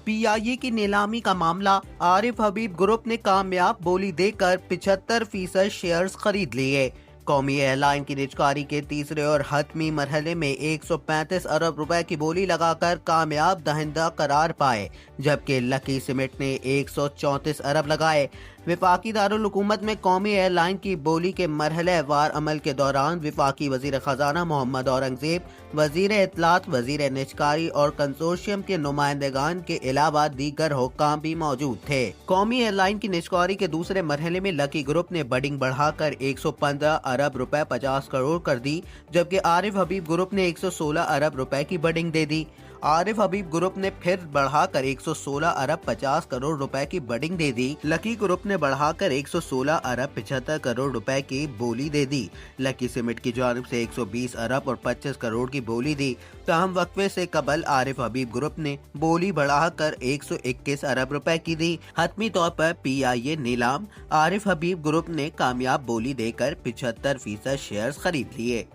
PIA की नीलामी का मामला। आरिफ हबीब ग्रुप ने कामयाब बोली देकर 75% शेयर्स खरीद लिए। कौमी एयरलाइन की निजकारी के तीसरे और हतमी मरहले में 135 अरब रुपए की बोली लगाकर कामयाब दहिंदा करार पाए, जबकि लकी सीमेंट ने 134 अरब लगाए। विफाकी दारुल हुकूमत में कौमी एयरलाइन की बोली के मरहले वार अमल के दौरान विफाकी वजीर खजाना मोहम्मद औरंगजेब, वजीर इत्तलात, वजीर निजकारी और कंसोर्शियम के नुमाइंदगान के अलावा दीगर हुक्काम भी मौजूद थे। कौमी एयरलाइन की निजकारी के दूसरे मरहले में लकी ग्रुप ने बडिंग बढ़ाकर 115 अरब रुपए 50 करोड़ कर दी, जबकि आरिफ हबीब ग्रुप ने 116 अरब रुपए की बडिंग दे दी। आरिफ हबीब ग्रुप ने फिर बढ़ाकर 116 अरब 50 करोड़ रुपए की बडिंग दे दी। लकी ग्रुप ने बढ़ाकर 116 अरब 75 करोड़ रुपए की बोली दे दी। लकी सीमेंट की जानिब से 120 अरब और 25 करोड़ की बोली दी। ताहम वक्फे से कबल आरिफ हबीब ग्रुप ने बोली बढ़ाकर 121 अरब रुपए की दी। हतमी तौर पर PIA नीलाम। आरिफ हबीब ग्रुप ने कामयाब बोली देकर 75% शेयर्स खरीद लिए।